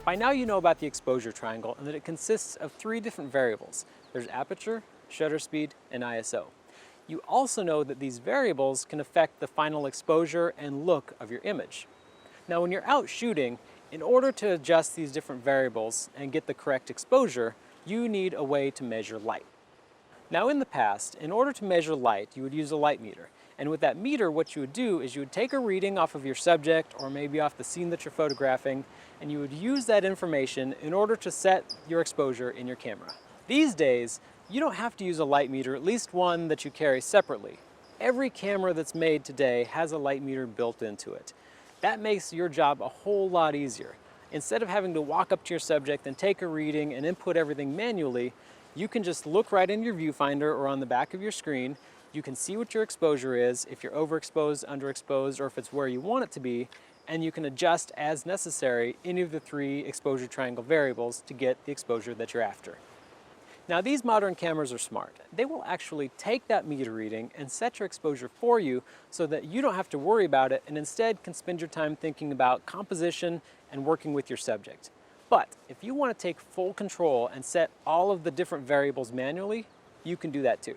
By now you know about the exposure triangle and that it consists of three different variables. There's aperture, shutter speed, and ISO. You also know that these variables can affect the final exposure and look of your image. Now when you're out shooting, in order to adjust these different variables and get the correct exposure, you need a way to measure light. Now in the past, in order to measure light, you would use a light meter. And with that meter, what you would do is you would take a reading off of your subject or maybe off the scene that you're photographing, and you would use that information in order to set your exposure in your camera. These days, you don't have to use a light meter, at least one that you carry separately. Every camera that's made today has a light meter built into it. That makes your job a whole lot easier. Instead of having to walk up to your subject and take a reading and input everything manually, you can just look right in your viewfinder or on the back of your screen. You can see what your exposure is, if you're overexposed, underexposed, or if it's where you want it to be, and you can adjust as necessary any of the three exposure triangle variables to get the exposure that you're after. Now these modern cameras are smart. They will actually take that meter reading and set your exposure for you so that you don't have to worry about it and instead can spend your time thinking about composition and working with your subject. But if you want to take full control and set all of the different variables manually, you can do that too.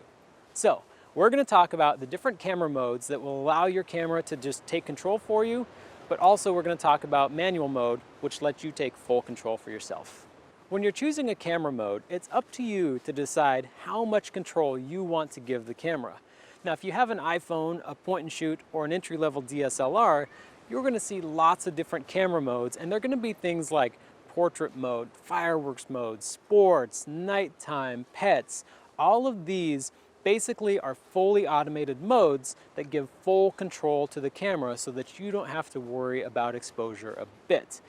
So we're going to talk about the different camera modes that will allow your camera to just take control for you, but also we're going to talk about manual mode, which lets you take full control for yourself. When you're choosing a camera mode, it's up to you to decide how much control you want to give the camera. Now, if you have an iPhone, a point and shoot, or an entry-level DSLR, you're going to see lots of different camera modes, and they're going to be things like portrait mode, fireworks mode, sports, nighttime, pets. All of these basically are fully automated modes that give full control to the camera so that you don't have to worry about exposure a bit.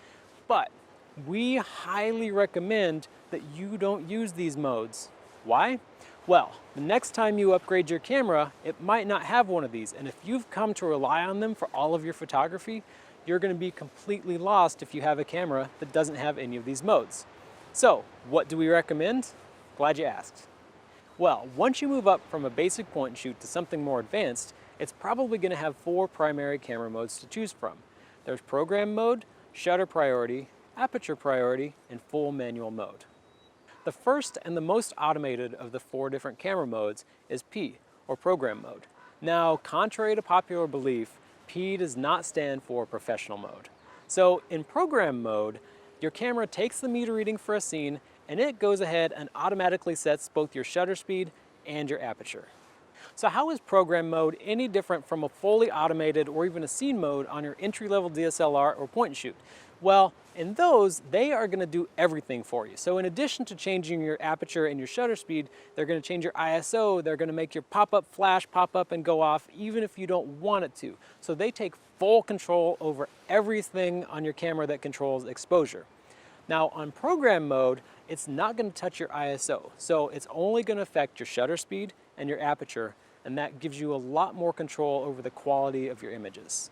But we highly recommend that you don't use these modes. Why? Well, the next time you upgrade your camera, it might not have one of these, and if you've come to rely on them for all of your photography, you're going to be completely lost if you have a camera that doesn't have any of these modes. So, what do we recommend? Glad you asked. Well, once you move up from a basic point and shoot to something more advanced, it's probably going to have four primary camera modes to choose from. There's program mode, shutter priority, aperture priority, and full manual mode. The first and the most automated of the four different camera modes is P, or program mode. Now, contrary to popular belief, P does not stand for professional mode. So in program mode, your camera takes the meter reading for a scene and it goes ahead and automatically sets both your shutter speed and your aperture. So how is program mode any different from a fully automated or even a scene mode on your entry-level DSLR or point and shoot? Well, in those, they are going to do everything for you. So in addition to changing your aperture and your shutter speed, they're going to change your ISO, they're going to make your pop-up flash pop up and go off even if you don't want it to. So they take full control over everything on your camera that controls exposure. Now on program mode, it's not going to touch your ISO. So it's only going to affect your shutter speed and your aperture, and that gives you a lot more control over the quality of your images.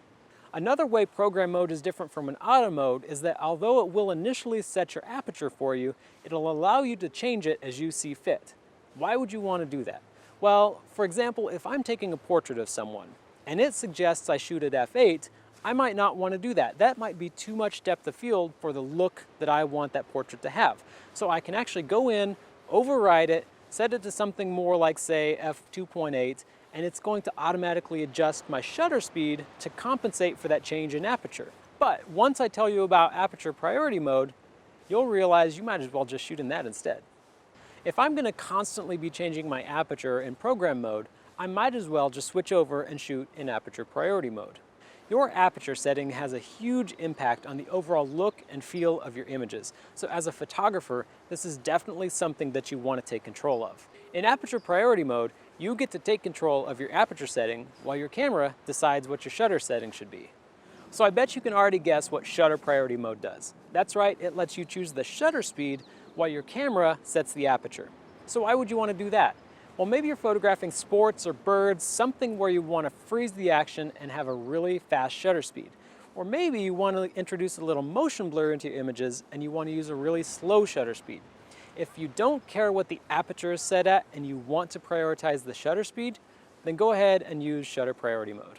Another way program mode is different from an auto mode is that although it will initially set your aperture for you, it'll allow you to change it as you see fit. Why would you want to do that? Well, for example, if I'm taking a portrait of someone and it suggests I shoot at f8, I might not want to do that. That might be too much depth of field for the look that I want that portrait to have. So I can actually go in, override it, set it to something more like, say, f2.8, and it's going to automatically adjust my shutter speed to compensate for that change in aperture. But once I tell you about aperture priority mode, you'll realize you might as well just shoot in that instead. If I'm going to constantly be changing my aperture in program mode, I might as well just switch over and shoot in aperture priority mode. Your aperture setting has a huge impact on the overall look and feel of your images. So as a photographer, this is definitely something that you want to take control of. In aperture priority mode, you get to take control of your aperture setting while your camera decides what your shutter setting should be. So I bet you can already guess what shutter priority mode does. That's right, it lets you choose the shutter speed while your camera sets the aperture. So why would you want to do that? Well, maybe you're photographing sports or birds, something where you want to freeze the action and have a really fast shutter speed. Or maybe you want to introduce a little motion blur into your images and you want to use a really slow shutter speed. If you don't care what the aperture is set at and you want to prioritize the shutter speed, then go ahead and use shutter priority mode.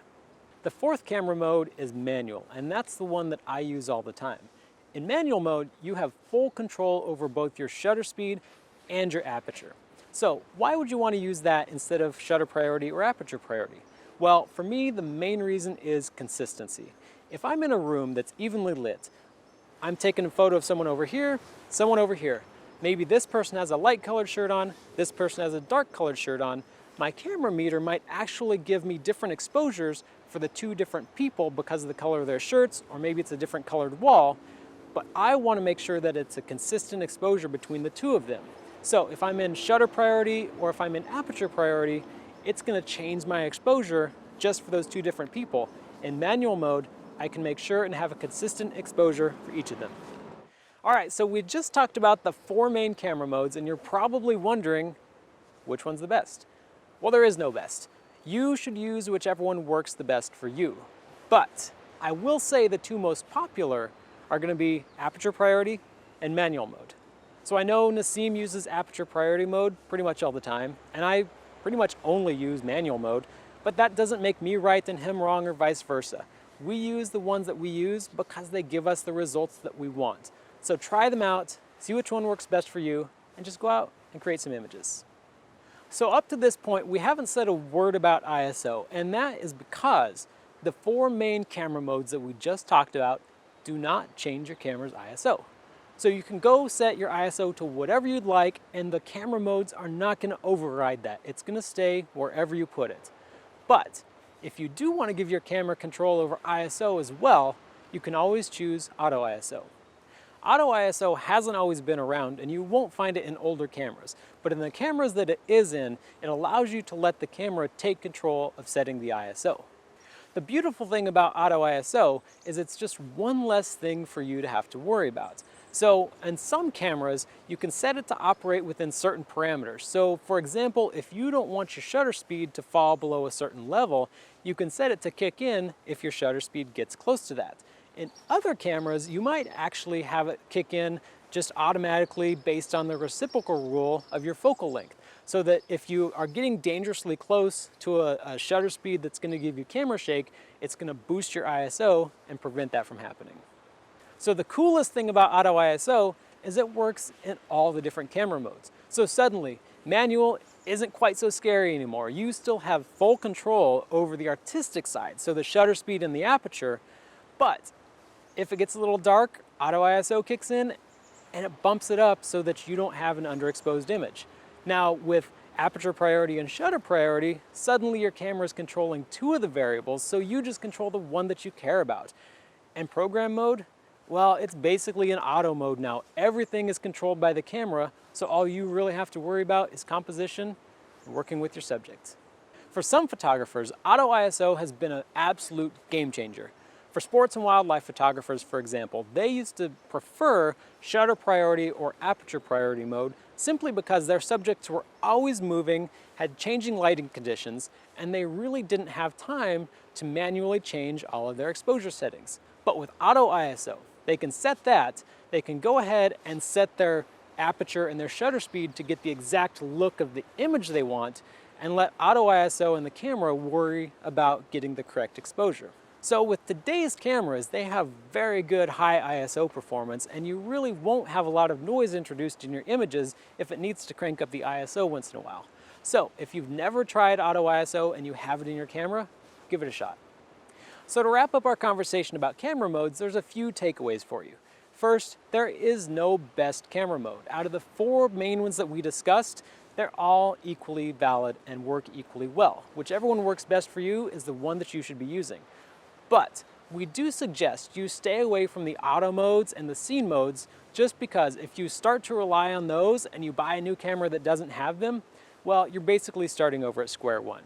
The fourth camera mode is manual, and that's the one that I use all the time. In manual mode, you have full control over both your shutter speed and your aperture. So why would you want to use that instead of shutter priority or aperture priority? Well, for me, the main reason is consistency. If I'm in a room that's evenly lit, I'm taking a photo of someone over here, someone over here. Maybe this person has a light colored shirt on, this person has a dark colored shirt on. My camera meter might actually give me different exposures for the two different people because of the color of their shirts, or maybe it's a different colored wall, but I want to make sure that it's a consistent exposure between the two of them. So if I'm in shutter priority or if I'm in aperture priority, it's going to change my exposure just for those two different people. In manual mode, I can make sure and have a consistent exposure for each of them. All right, so we just talked about the 4 main camera modes, and you're probably wondering, which one's the best? Well, there is no best. You should use whichever one works the best for you. But I will say the 2 most popular are going to be aperture priority and manual mode. So I know Nassim uses aperture priority mode pretty much all the time, and I pretty much only use manual mode, but that doesn't make me right and him wrong or vice versa. We use the ones that we use because they give us the results that we want. So try them out, see which one works best for you, and just go out and create some images. So up to this point, we haven't said a word about ISO, and that is because the 4 main camera modes that we just talked about do not change your camera's ISO. So you can go set your ISO to whatever you'd like, and the camera modes are not going to override that. It's going to stay wherever you put it. But if you do want to give your camera control over ISO as well, you can always choose Auto ISO. Auto ISO hasn't always been around, and you won't find it in older cameras. But in the cameras that it is in, it allows you to let the camera take control of setting the ISO. The beautiful thing about Auto ISO is it's just one less thing for you to have to worry about. So in some cameras, you can set it to operate within certain parameters. So for example, if you don't want your shutter speed to fall below a certain level, you can set it to kick in if your shutter speed gets close to that. In other cameras, you might actually have it kick in just automatically based on the reciprocal rule of your focal length. So that if you are getting dangerously close to a shutter speed that's going to give you camera shake, it's going to boost your ISO and prevent that from happening. So the coolest thing about Auto ISO is it works in all the different camera modes. So suddenly, manual isn't quite so scary anymore. You still have full control over the artistic side, so the shutter speed and the aperture, but if it gets a little dark, Auto ISO kicks in and it bumps it up so that you don't have an underexposed image. Now with aperture priority and shutter priority, suddenly your camera is controlling 2 of the variables, so you just control the one that you care about. And program mode, well, it's basically an auto mode now. Everything is controlled by the camera, so all you really have to worry about is composition and working with your subject. For some photographers, Auto ISO has been an absolute game changer. For sports and wildlife photographers, for example, they used to prefer shutter priority or aperture priority mode simply because their subjects were always moving, had changing lighting conditions, and they really didn't have time to manually change all of their exposure settings. But with Auto ISO, they can set that, they can go ahead and set their aperture and their shutter speed to get the exact look of the image they want, and let Auto ISO and the camera worry about getting the correct exposure. So with today's cameras, they have very good high ISO performance, and you really won't have a lot of noise introduced in your images if it needs to crank up the ISO once in a while. So if you've never tried Auto ISO and you have it in your camera, give it a shot. So to wrap up our conversation about camera modes, there's a few takeaways for you. First, there is no best camera mode. Out of the 4 main ones that we discussed, they're all equally valid and work equally well. Whichever one works best for you is the one that you should be using. But we do suggest you stay away from the auto modes and the scene modes, just because if you start to rely on those and you buy a new camera that doesn't have them, well, you're basically starting over at square one.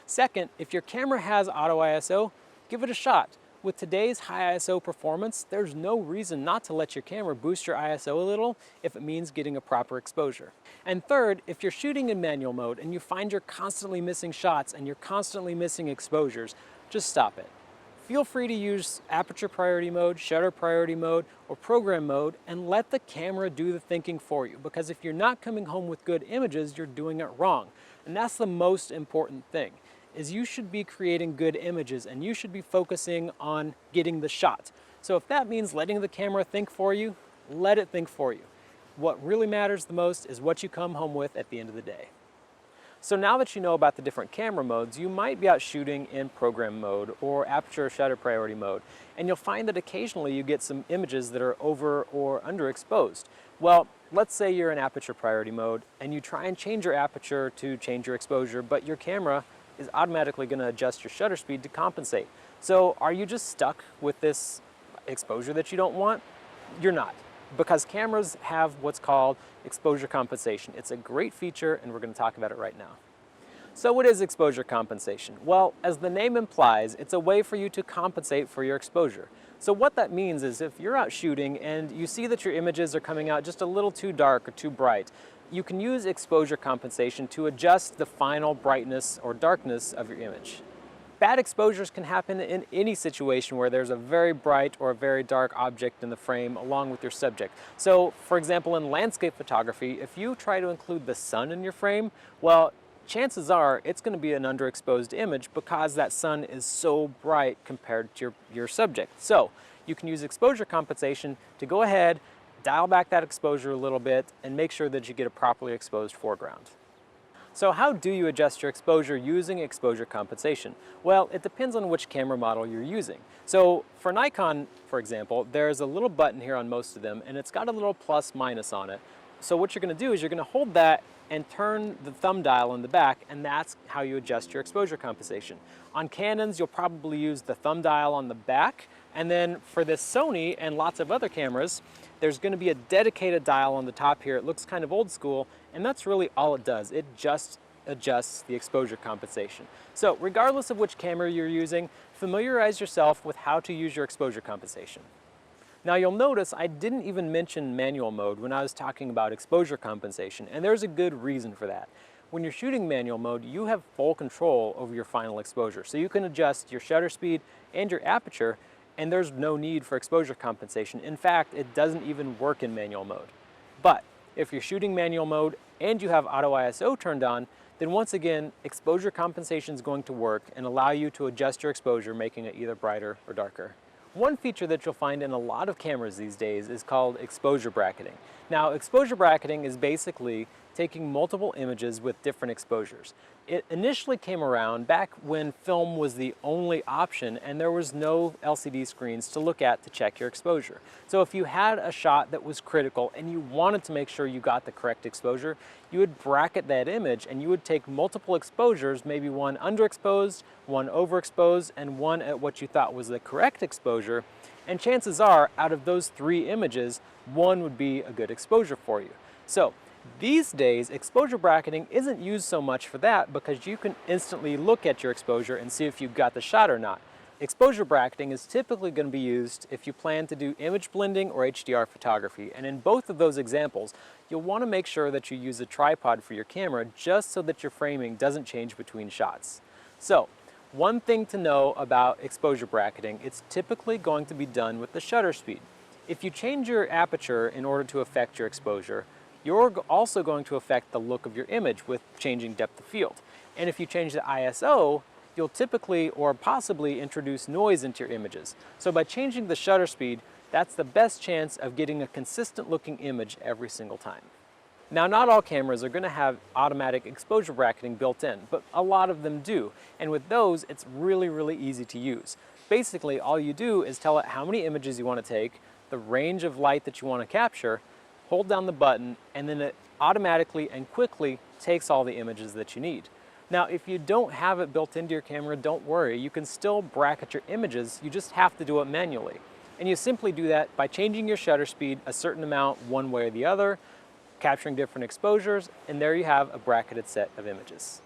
Second, if your camera has Auto ISO, give it a shot. With today's high ISO performance, there's no reason not to let your camera boost your ISO a little if it means getting a proper exposure. And third, if you're shooting in manual mode and you find you're constantly missing shots and you're constantly missing exposures, just stop it. Feel free to use aperture priority mode, shutter priority mode, or program mode, and let the camera do the thinking for you, because if you're not coming home with good images, you're doing it wrong. And that's the most important thing, is you should be creating good images and you should be focusing on getting the shot, So if that means letting the camera think for you, let it think for you. What really matters the most is what you come home with at the end of the day. So now that you know about the different camera modes, you might be out shooting in program mode or aperture shutter priority mode, and you'll find that occasionally you get some images that are over or underexposed. Well, let's say you're in aperture priority mode and you try and change your aperture to change your exposure, but your camera is automatically going to adjust your shutter speed to compensate. So are you just stuck with this exposure that you don't want? You're not, because cameras have what's called exposure compensation. It's a great feature, and we're going to talk about it right now. So what is exposure compensation? Well, as the name implies, it's a way for you to compensate for your exposure. So what that means is if you're out shooting and you see that your images are coming out just a little too dark or too bright, you can use exposure compensation to adjust the final brightness or darkness of your image. Bad exposures can happen in any situation where there's a very bright or a very dark object in the frame along with your subject. So, for example, in landscape photography, if you try to include the sun in your frame, well, chances are it's going to be an underexposed image because that sun is so bright compared to your subject. So, you can use exposure compensation to go ahead, dial back that exposure a little bit, and make sure that you get a properly exposed foreground. So how do you adjust your exposure using exposure compensation? Well, it depends on which camera model you're using. So for Nikon, for example, there's a little button here on most of them, and it's got a little plus minus on it. So what you're going to do is you're going to hold that and turn the thumb dial in the back, and that's how you adjust your exposure compensation. On Canons, you'll probably use the thumb dial on the back, and then for this Sony and lots of other cameras, there's going to be a dedicated dial on the top here. It looks kind of old school, and that's really all it does. It just adjusts the exposure compensation. So regardless of which camera you're using, familiarize yourself with how to use your exposure compensation. Now you'll notice I didn't even mention manual mode when I was talking about exposure compensation, and there's a good reason for that. When you're shooting manual mode, you have full control over your final exposure. So you can adjust your shutter speed and your aperture, and there's no need for exposure compensation. In fact, it doesn't even work in manual mode. But if you're shooting manual mode and you have auto ISO turned on, then once again, exposure compensation is going to work and allow you to adjust your exposure, making it either brighter or darker. One feature that you'll find in a lot of cameras these days is called exposure bracketing. Now, exposure bracketing is basically taking multiple images with different exposures. It initially came around back when film was the only option and there was no LCD screens to look at to check your exposure. So if you had a shot that was critical and you wanted to make sure you got the correct exposure, you would bracket that image and you would take multiple exposures, maybe one underexposed, one overexposed, and one at what you thought was the correct exposure. And chances are, out of those three images, one would be a good exposure for you. So these days, exposure bracketing isn't used so much for that because you can instantly look at your exposure and see if you've got the shot or not. Exposure bracketing is typically going to be used if you plan to do image blending or HDR photography, and in both of those examples, you'll want to make sure that you use a tripod for your camera just so that your framing doesn't change between shots. So, one thing to know about exposure bracketing, it's typically going to be done with the shutter speed. If you change your aperture in order to affect your exposure, you're also going to affect the look of your image with changing depth of field. And if you change the ISO, you'll typically or possibly introduce noise into your images. So by changing the shutter speed, that's the best chance of getting a consistent looking image every single time. Now, not all cameras are going to have automatic exposure bracketing built in, but a lot of them do. And with those, it's really easy to use. Basically, all you do is tell it how many images you want to take, the range of light that you want to capture, hold down the button, and then it automatically and quickly takes all the images that you need. Now, if you don't have it built into your camera, don't worry. You can still bracket your images, you just have to do it manually. And you simply do that by changing your shutter speed a certain amount one way or the other, capturing different exposures, and there you have a bracketed set of images.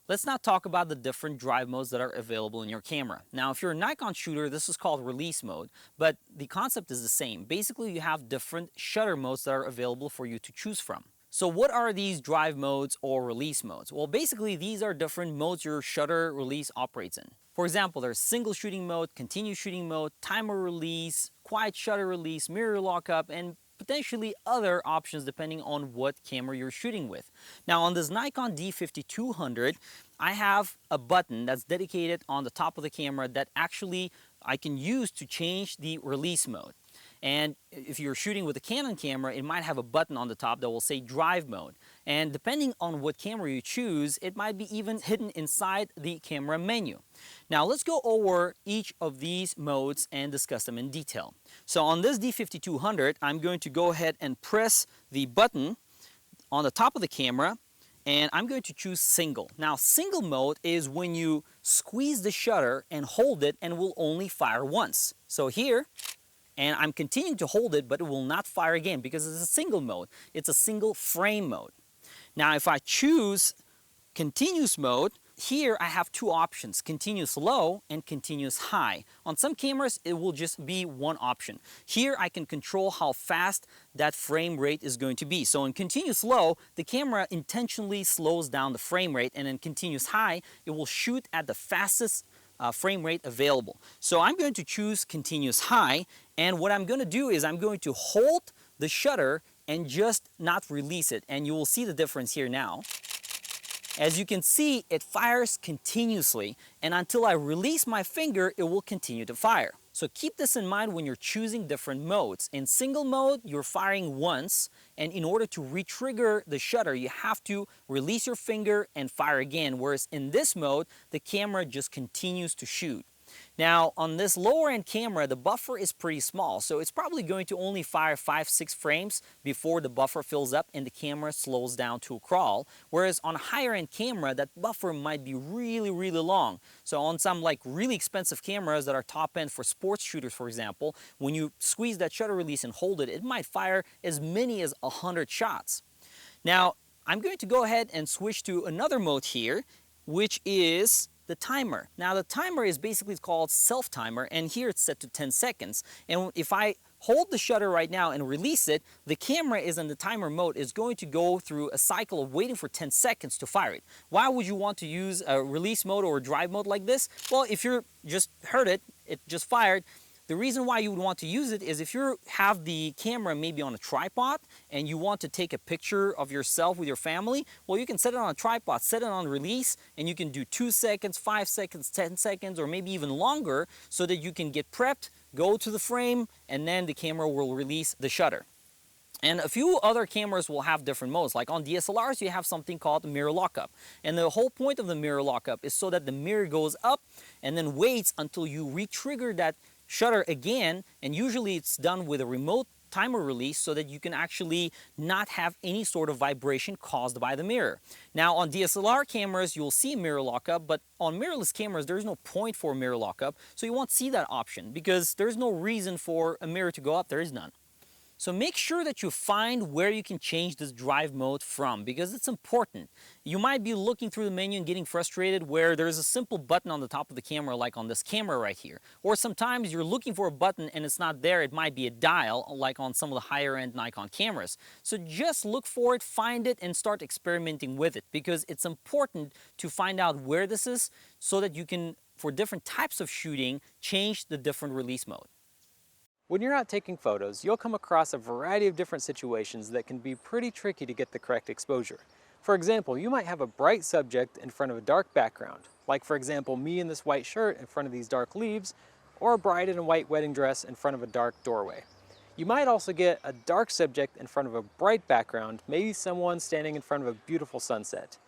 Let's now talk about the different drive modes that are available in your camera. Now, if you're a Nikon shooter, this is called release mode, but the concept is the same. Basically, you have different shutter modes that are available for you to choose from. So what are these drive modes or release modes? Well, basically, these are different modes your shutter release operates in. For example, there's single shooting mode, continuous shooting mode, timer release, quiet shutter release, mirror lockup, and potentially other options depending on what camera you're shooting with. Now on this Nikon D5200, I have a button that's dedicated on the top of the camera that actually I can use to change the release mode. And if you're shooting with a Canon camera, it might have a button on the top that will say drive mode. And depending on what camera you choose, it might be even hidden inside the camera menu. Now let's go over each of these modes and discuss them in detail. So on this D5200, I'm going to go ahead and press the button on the top of the camera, and I'm going to choose single. Now single mode is when you squeeze the shutter and hold it and will only fire once. So here, and I'm continuing to hold it, but it will not fire again because it's a single mode. It's a single frame mode. Now if I choose continuous mode, here I have two options, continuous low and continuous high. On some cameras, it will just be one option. Here I can control how fast that frame rate is going to be. So in continuous low, the camera intentionally slows down the frame rate, and in continuous high, it will shoot at the fastest frame rate available. So I'm going to choose continuous high, and what I'm going to do is I'm going to hold the shutter and just not release it, and you will see the difference here now. As you can see, it fires continuously, and until I release my finger, it will continue to fire. So keep this in mind when you're choosing different modes. In single mode, you're firing once, and in order to re-trigger the shutter, you have to release your finger and fire again, whereas in this mode, the camera just continues to shoot. Now, on this lower end camera, the buffer is pretty small, so it's probably going to only fire 5-6 frames before the buffer fills up and the camera slows down to a crawl. Whereas on a higher end camera, that buffer might be really, really long. So on some like really expensive cameras that are top end for sports shooters, for example, when you squeeze that shutter release and hold it, it might fire as many as 100 shots. Now, I'm going to go ahead and switch to another mode here, which is the timer. Now the timer is basically called self-timer, and here it's set to 10 seconds. And if I hold the shutter right now and release it, the camera is in the timer mode, is going to go through a cycle of waiting for 10 seconds to fire it. Why would you want to use a release mode or a drive mode like this? Well, if you just heard it, it just fired. The reason why you would want to use it is if you have the camera maybe on a tripod and you want to take a picture of yourself with your family, well, you can set it on a tripod, set it on release, and you can do 2 seconds, 5 seconds, 10 seconds, or maybe even longer so that you can get prepped, go to the frame, and then the camera will release the shutter. And a few other cameras will have different modes. Like on DSLRs, you have something called mirror lockup. And the whole point of the mirror lockup is so that the mirror goes up and then waits until you re-trigger that shutter again, and usually it's done with a remote timer release so that you can actually not have any sort of vibration caused by the mirror. Now on DSLR cameras, you'll see mirror lockup, but on mirrorless cameras, there's no point for mirror lockup, so you won't see that option because there's no reason for a mirror to go up. There is none. So make sure that you find where you can change this drive mode from, because it's important. You might be looking through the menu and getting frustrated where there's a simple button on the top of the camera, like on this camera right here. Or sometimes you're looking for a button and it's not there. It might be a dial, like on some of the higher end Nikon cameras. So just look for it, find it, and start experimenting with it, because it's important to find out where this is so that you can, for different types of shooting, change the different release mode. When you're out taking photos, you'll come across a variety of different situations that can be pretty tricky to get the correct exposure. For example, you might have a bright subject in front of a dark background, like for example me in this white shirt in front of these dark leaves, or a bride in a white wedding dress in front of a dark doorway. You might also get a dark subject in front of a bright background, maybe someone standing in front of a beautiful sunset.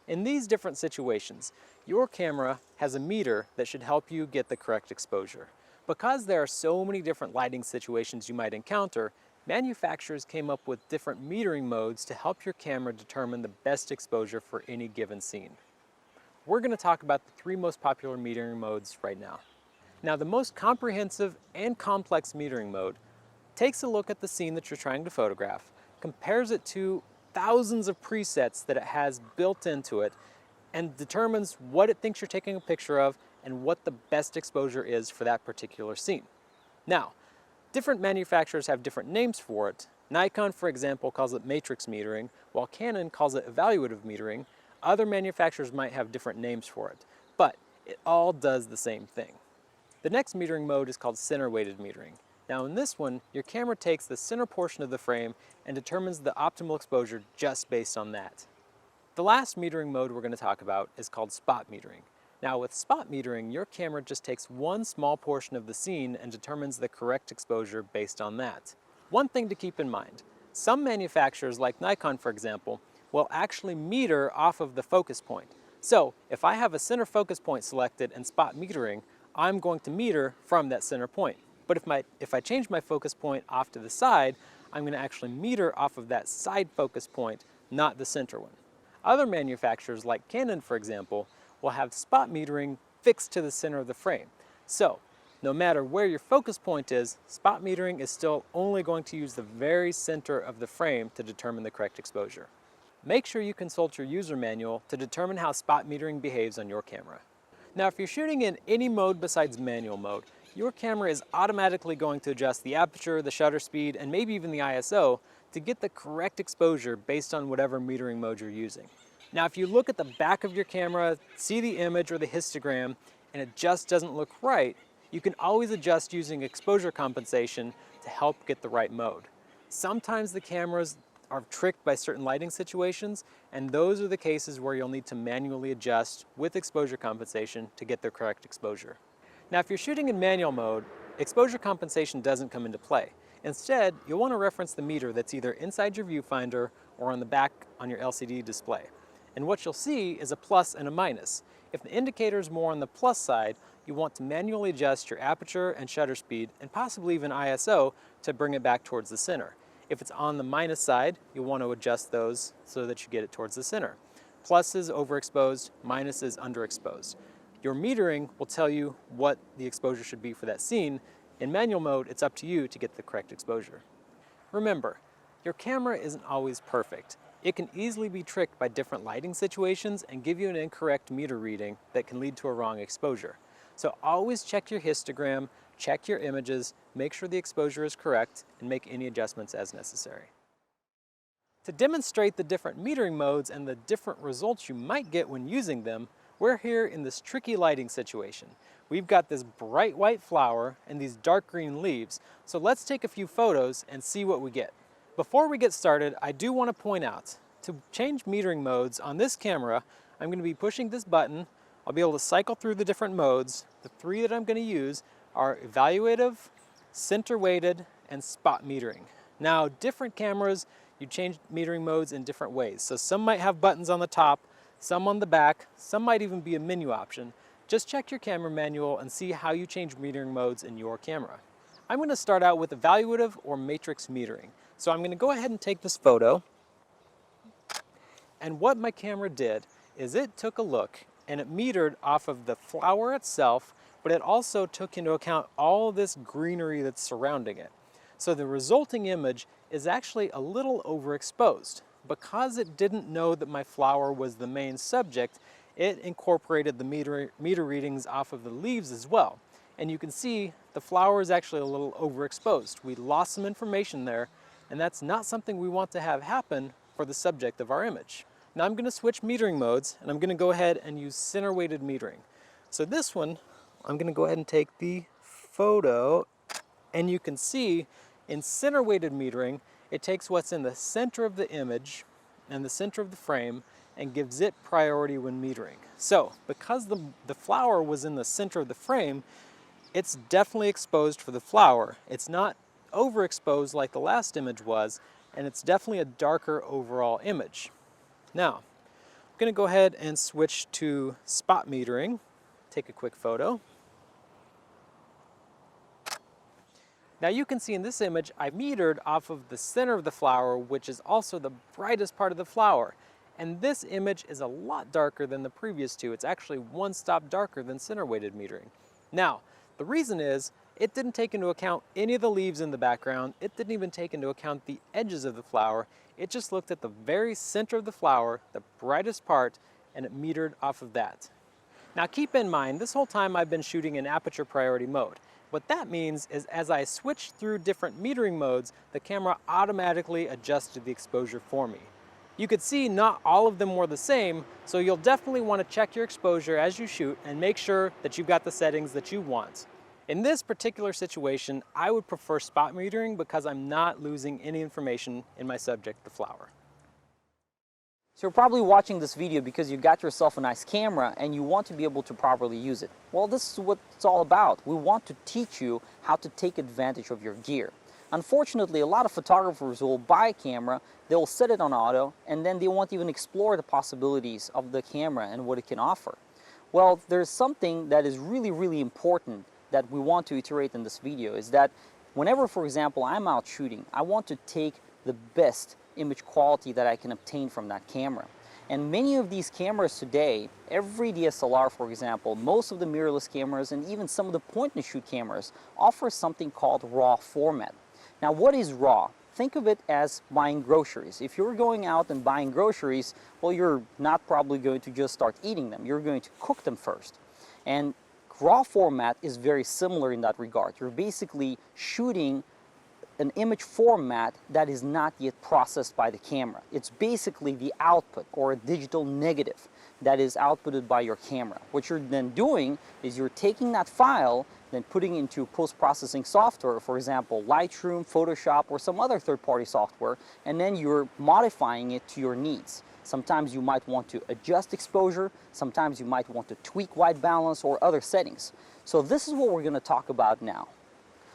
In these different situations, your camera has a meter that should help you get the correct exposure. Because there are so many different lighting situations you might encounter, manufacturers came up with different metering modes to help your camera determine the best exposure for any given scene. We're going to talk about the 3 most popular metering modes right now. Now, the most comprehensive and complex metering mode takes a look at the scene that you're trying to photograph, compares it to thousands of presets that it has built into it, and determines what it thinks you're taking a picture of and what the best exposure is for that particular scene. Now, different manufacturers have different names for it. Nikon, for example, calls it matrix metering, while Canon calls it evaluative metering. Other manufacturers might have different names for it, but it all does the same thing. The next metering mode is called center-weighted metering. Now in this one, your camera takes the center portion of the frame and determines the optimal exposure just based on that. The last metering mode we're going to talk about is called spot metering. Now with spot metering, your camera just takes one small portion of the scene and determines the correct exposure based on that. One thing to keep in mind, some manufacturers like Nikon for example, will actually meter off of the focus point. So if I have a center focus point selected and spot metering, I'm going to meter from that center point. But if I change my focus point off to the side, I'm going to actually meter off of that side focus point, not the center one. Other manufacturers like Canon for example, will have spot metering fixed to the center of the frame. So no matter where your focus point is, spot metering is still only going to use the very center of the frame to determine the correct exposure. Make sure you consult your user manual to determine how spot metering behaves on your camera. Now if you're shooting in any mode besides manual mode, your camera is automatically going to adjust the aperture, the shutter speed, and maybe even the ISO to get the correct exposure based on whatever metering mode you're using. Now if you look at the back of your camera, see the image or the histogram, and it just doesn't look right, you can always adjust using exposure compensation to help get the right mode. Sometimes the cameras are tricked by certain lighting situations, and those are the cases where you'll need to manually adjust with exposure compensation to get the correct exposure. Now if you're shooting in manual mode, exposure compensation doesn't come into play. Instead, you'll want to reference the meter that's either inside your viewfinder or on the back on your LCD display. And what you'll see is a plus and a minus. If the indicator is more on the plus side, you want to manually adjust your aperture and shutter speed and possibly even ISO to bring it back towards the center. If it's on the minus side, you'll want to adjust those so that you get it towards the center. Plus is overexposed, minus is underexposed. Your metering will tell you what the exposure should be for that scene. In manual mode, it's up to you to get the correct exposure. Remember, your camera isn't always perfect. It can easily be tricked by different lighting situations and give you an incorrect meter reading that can lead to a wrong exposure. So always check your histogram, check your images, make sure the exposure is correct, and make any adjustments as necessary. To demonstrate the different metering modes and the different results you might get when using them, we're here in this tricky lighting situation. We've got this bright white flower and these dark green leaves, so let's take a few photos and see what we get. Before we get started, I do want to point out, to change metering modes on this camera, I'm going to be pushing this button. I'll be able to cycle through the different modes. The three that I'm going to use are evaluative, center weighted, and spot metering. Now, different cameras, you change metering modes in different ways. So some might have buttons on the top, some on the back, some might even be a menu option. Just check your camera manual and see how you change metering modes in your camera. I'm going to start out with evaluative or matrix metering. So I'm going to go ahead and take this photo. And what my camera did is it took a look and it metered off of the flower itself, but it also took into account all this greenery that's surrounding it. So the resulting image is actually a little overexposed. Because it didn't know that my flower was the main subject, it incorporated the meter readings off of the leaves as well. And you can see the flower is actually a little overexposed. We lost some information there, and that's not something we want to have happen for the subject of our image. Now I'm going to switch metering modes, and I'm going to go ahead and use center weighted metering. So this one, I'm going to go ahead and take the photo, and you can see in center weighted metering, it takes what's in the center of the image and the center of the frame and gives it priority when metering. So because the flower was in the center of the frame, it's definitely exposed for the flower. It's not overexposed like the last image was, and it's definitely a darker overall image. Now, I'm going to go ahead and switch to spot metering. Take a quick photo. Now you can see in this image, I metered off of the center of the flower, which is also the brightest part of the flower. And this image is a lot darker than the previous two. It's actually one stop darker than center weighted metering. Now, the reason is, it didn't take into account any of the leaves in the background. It didn't even take into account the edges of the flower. It just looked at the very center of the flower, the brightest part, and it metered off of that. Now keep in mind, this whole time I've been shooting in aperture priority mode. What that means is as I switched through different metering modes, the camera automatically adjusted the exposure for me. You could see not all of them were the same, so you'll definitely want to check your exposure as you shoot and make sure that you've got the settings that you want. In this particular situation, I would prefer spot metering because I'm not losing any information in my subject, the flower. So you're probably watching this video because you got yourself a nice camera and you want to be able to properly use it. Well, this is what it's all about. We want to teach you how to take advantage of your gear. Unfortunately, a lot of photographers will buy a camera, they'll set it on auto, and then they won't even explore the possibilities of the camera and what it can offer. Well, there's something that is really important that we want to iterate in this video, is that whenever, for example, I'm out shooting, I want to take the best image quality that I can obtain from that camera. And many of these cameras today, every DSLR, for example, most of the mirrorless cameras, and even some of the point-and-shoot cameras, offer something called RAW format. Now, what is RAW? Think of it as buying groceries. If you're going out and buying groceries, well, you're not probably going to just start eating them. You're going to cook them first. And RAW format is very similar in that regard. You're basically shooting an image format that is not yet processed by the camera. It's basically the output, or a digital negative, that is outputted by your camera. What you're then doing is you're taking that file, then putting it into post-processing software, for example, Lightroom, Photoshop, or some other third-party software, and then you're modifying it to your needs. Sometimes you might want to adjust exposure, sometimes you might want to tweak white balance or other settings. So this is what we're going to talk about now.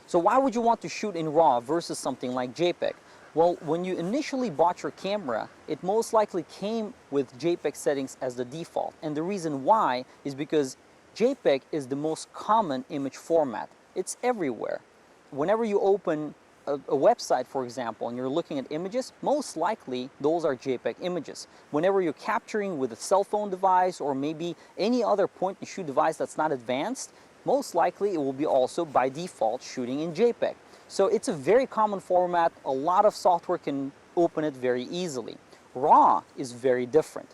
So why would you want to shoot in RAW versus something like JPEG? Well, when you initially bought your camera, it most likely came with JPEG settings as the default. And the reason why is because JPEG is the most common image format. It's everywhere. Whenever you open a website, for example, and you're looking at images, most likely those are JPEG images. Whenever you're capturing with a cell phone device or maybe any other point-and-shoot device that's not advanced, most likely it will be also by default shooting in JPEG. So it's a very common format. A lot of software can open it very easily. RAW is very different.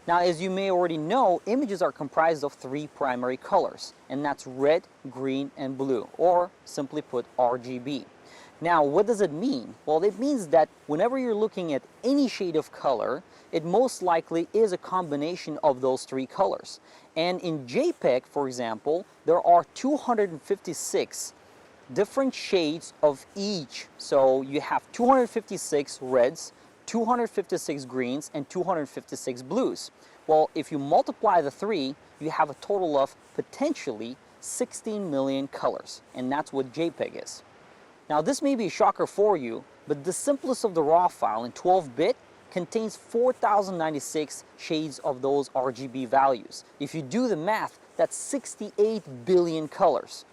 Now, as you may already know, images are comprised of three primary colors, and that's red, green, and blue, or simply put, RGB. Now, what does it mean? Well, it means that whenever you're looking at any shade of color, it most likely is a combination of those three colors. And in JPEG, for example, there are 256 different shades of each. So you have 256 reds, 256 greens, and 256 blues. Well, if you multiply the three, you have a total of potentially 16 million colors, and that's what JPEG is. Now, this may be a shocker for you, but the simplest of the RAW file in 12-bit contains 4,096 shades of those RGB values. If you do the math, that's 68 billion colors.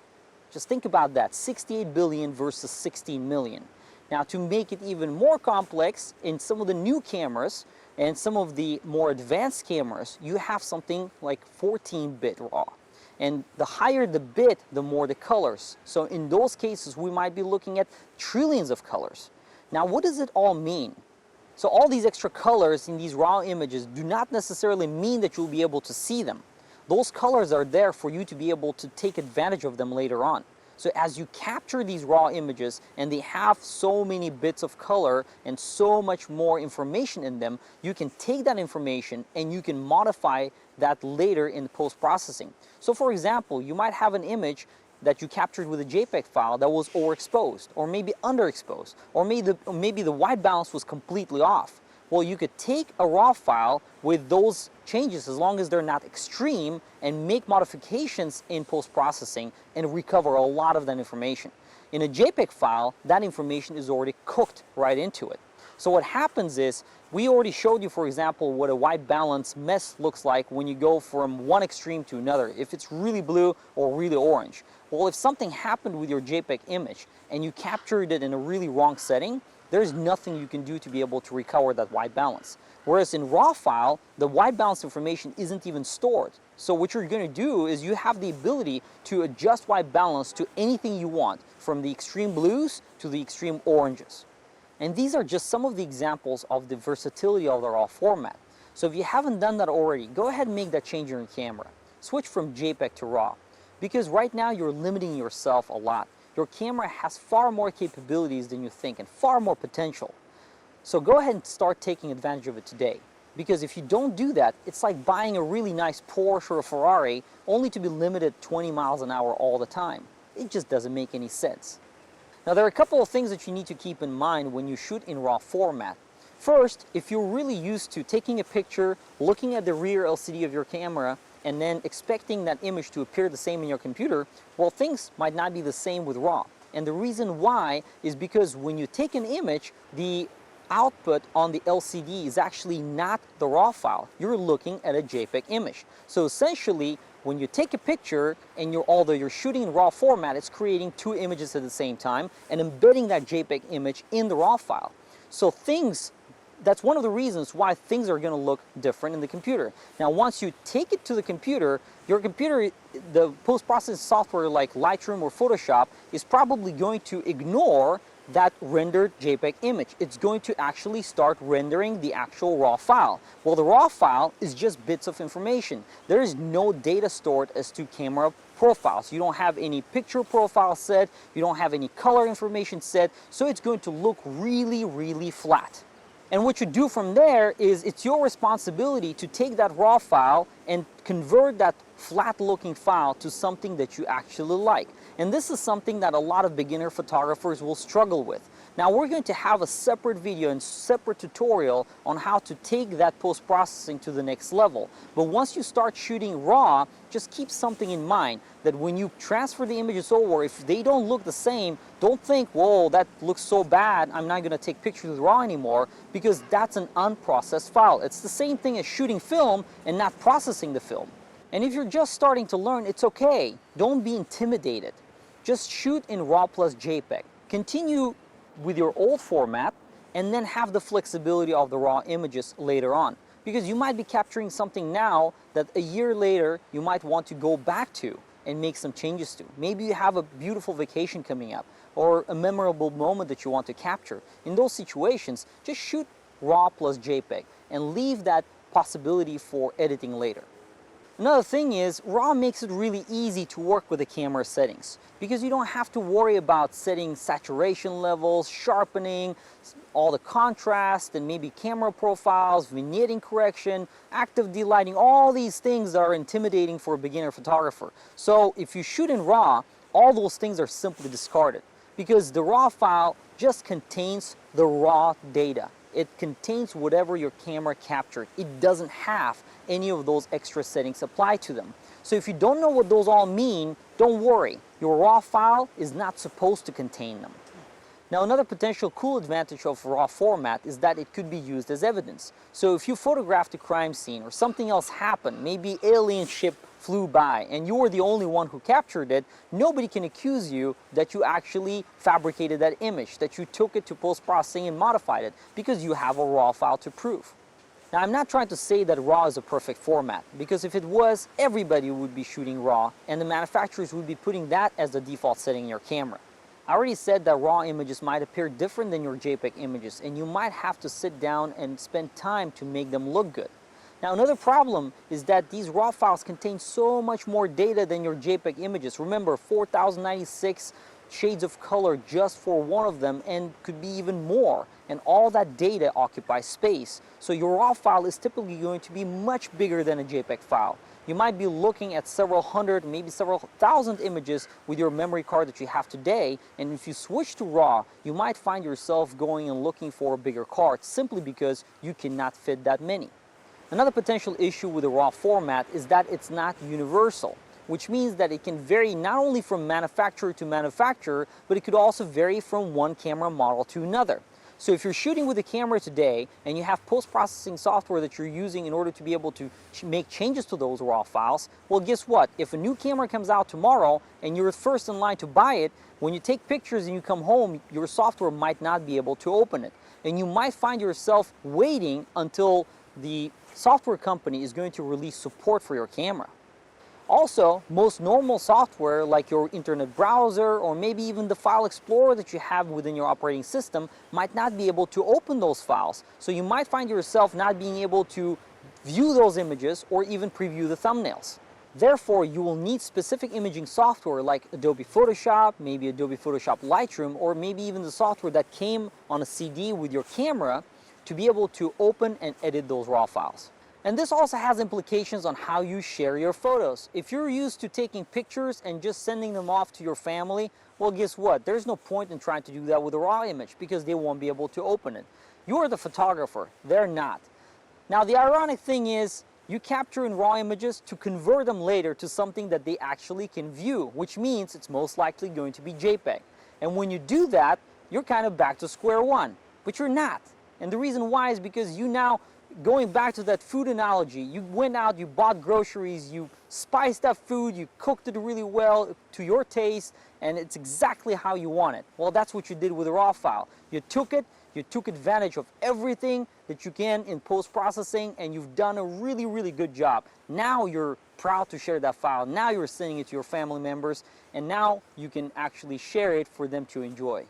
Just think about that, 68 billion versus 16 million. Now, to make it even more complex, in some of the new cameras and some of the more advanced cameras, you have something like 14-bit RAW. And the higher the bit, the more the colors. So in those cases, we might be looking at trillions of colors. Now, what does it all mean? So all these extra colors in these RAW images do not necessarily mean that you'll be able to see them. Those colors are there for you to be able to take advantage of them later on. So as you capture these RAW images and they have so many bits of color and so much more information in them, you can take that information and you can modify that later in post-processing. So for example, you might have an image that you captured with a JPEG file that was overexposed or maybe underexposed, or maybe the white balance was completely off. Well, you could take a RAW file with those changes, as long as they're not extreme, and make modifications in post-processing and recover a lot of that information. In a JPEG file, that information is already cooked right into it. So what happens is, we already showed you, for example, what a white balance mess looks like when you go from one extreme to another, if it's really blue or really orange. Well, if something happened with your JPEG image and you captured it in a really wrong setting, there's nothing you can do to be able to recover that white balance. Whereas in RAW file, the white balance information isn't even stored. So what you're going to do is you have the ability to adjust white balance to anything you want, from the extreme blues to the extreme oranges. And these are just some of the examples of the versatility of the RAW format. So if you haven't done that already, go ahead and make that change in your camera. Switch from JPEG to RAW, because right now you're limiting yourself a lot. Your camera has far more capabilities than you think and far more potential. So go ahead and start taking advantage of it today. Because if you don't do that, it's like buying a really nice Porsche or a Ferrari only to be limited 20 miles an hour all the time. It just doesn't make any sense. Now, there are a couple of things that you need to keep in mind when you shoot in RAW format. First, if you're really used to taking a picture, looking at the rear LCD of your camera, and then expecting that image to appear the same in your computer, well, things might not be the same with RAW. And the reason why is because when you take an image, the output on the LCD is actually not the RAW file. You're looking at a JPEG image. So essentially, when you take a picture and although you're shooting in RAW format, it's creating two images at the same time and embedding that JPEG image in the RAW file. So that's one of the reasons why things are going to look different in the computer. Now, once you take it to the computer, your computer, the post-processing software like Lightroom or Photoshop, is probably going to ignore that rendered JPEG image. It's going to actually start rendering the actual RAW file. Well, the RAW file is just bits of information. There is no data stored as to camera profiles. You don't have any picture profile set, you don't have any color information set, so it's going to look really, really flat. And what you do from there is it's your responsibility to take that RAW file and convert that flat looking file to something that you actually like. And this is something that a lot of beginner photographers will struggle with. Now, we're going to have a separate video and separate tutorial on how to take that post-processing to the next level. But once you start shooting RAW, just keep something in mind, that when you transfer the images over, if they don't look the same, don't think, whoa, that looks so bad, I'm not going to take pictures with RAW anymore, because that's an unprocessed file. It's the same thing as shooting film and not processing the film. And if you're just starting to learn, it's okay. Don't be intimidated. Just shoot in RAW plus JPEG. Continue with your old format and then have the flexibility of the RAW images later on. Because you might be capturing something now that a year later you might want to go back to and make some changes to. Maybe you have a beautiful vacation coming up or a memorable moment that you want to capture. In those situations, just shoot RAW plus JPEG and leave that possibility for editing later. Another thing is, RAW makes it really easy to work with the camera settings because you don't have to worry about setting saturation levels, sharpening, all the contrast, and maybe camera profiles, vignetting correction, active delighting, all these things that are intimidating for a beginner photographer. So if you shoot in RAW, all those things are simply discarded because the RAW file just contains the raw data. It contains whatever your camera captured. It doesn't have any of those extra settings applied to them. So if you don't know what those all mean, don't worry. Your RAW file is not supposed to contain them. Now, another potential cool advantage of RAW format is that it could be used as evidence. So if you photographed a crime scene or something else happened, maybe alien ship flew by and you were the only one who captured it, nobody can accuse you that you actually fabricated that image, that you took it to post-processing and modified it, because you have a RAW file to prove. Now, I'm not trying to say that RAW is a perfect format, because if it was, everybody would be shooting RAW and the manufacturers would be putting that as the default setting in your camera. I already said that RAW images might appear different than your JPEG images, and you might have to sit down and spend time to make them look good. Now, another problem is that these RAW files contain so much more data than your JPEG images. Remember, 4096 shades of color just for one of them, and could be even more. And all that data occupies space. So your RAW file is typically going to be much bigger than a JPEG file. You might be looking at several hundred, maybe several thousand images with your memory card that you have today, and if you switch to RAW, you might find yourself going and looking for a bigger card simply because you cannot fit that many. Another potential issue with the RAW format is that it's not universal, which means that it can vary not only from manufacturer to manufacturer, but it could also vary from one camera model to another. So if you're shooting with a camera today and you have post-processing software that you're using in order to be able to make changes to those RAW files, well, guess what? If a new camera comes out tomorrow and you're first in line to buy it, when you take pictures and you come home, your software might not be able to open it. And you might find yourself waiting until the software company is going to release support for your camera. Also, most normal software like your internet browser or maybe even the file explorer that you have within your operating system might not be able to open those files. So you might find yourself not being able to view those images or even preview the thumbnails. Therefore, you will need specific imaging software like Adobe Photoshop, maybe Adobe Photoshop Lightroom, or maybe even the software that came on a CD with your camera to be able to open and edit those RAW files. And this also has implications on how you share your photos. If you're used to taking pictures and just sending them off to your family, well, guess what? There's no point in trying to do that with a RAW image because they won't be able to open it. You're the photographer, they're not. Now the ironic thing is, you capture in RAW images to convert them later to something that they actually can view, which means it's most likely going to be JPEG. And when you do that, you're kind of back to square one, but you're not. And the reason why is because you now, going back to that food analogy, you went out, you bought groceries, you spiced up food, you cooked it really well to your taste, and it's exactly how you want it. Well, that's what you did with a RAW file. You took advantage of everything that you can in post-processing, and you've done a really, really good job. Now you're proud to share that file. Now you're sending it to your family members, and now you can actually share it for them to enjoy.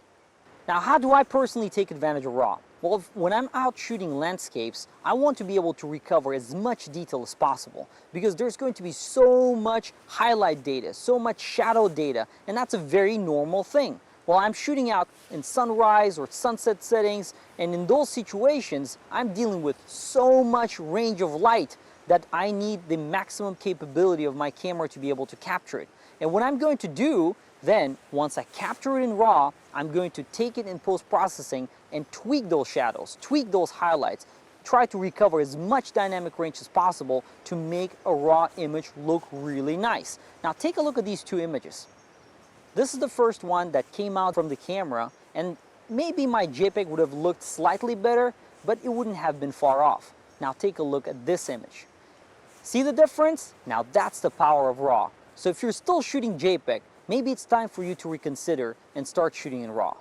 Now, how do I personally take advantage of RAW? Well, when I'm out shooting landscapes, I want to be able to recover as much detail as possible because there's going to be so much highlight data, so much shadow data, and that's a very normal thing. Well, I'm shooting out in sunrise or sunset settings, and in those situations, I'm dealing with so much range of light that I need the maximum capability of my camera to be able to capture it. And what I'm going to do then, once I capture it in RAW, I'm going to take it in post-processing and tweak those shadows, tweak those highlights, try to recover as much dynamic range as possible to make a RAW image look really nice. Now take a look at these two images. This is the first one that came out from the camera, and maybe my JPEG would have looked slightly better, but it wouldn't have been far off. Now take a look at this image. See the difference? Now that's the power of RAW. So if you're still shooting JPEG, maybe it's time for you to reconsider and start shooting in RAW.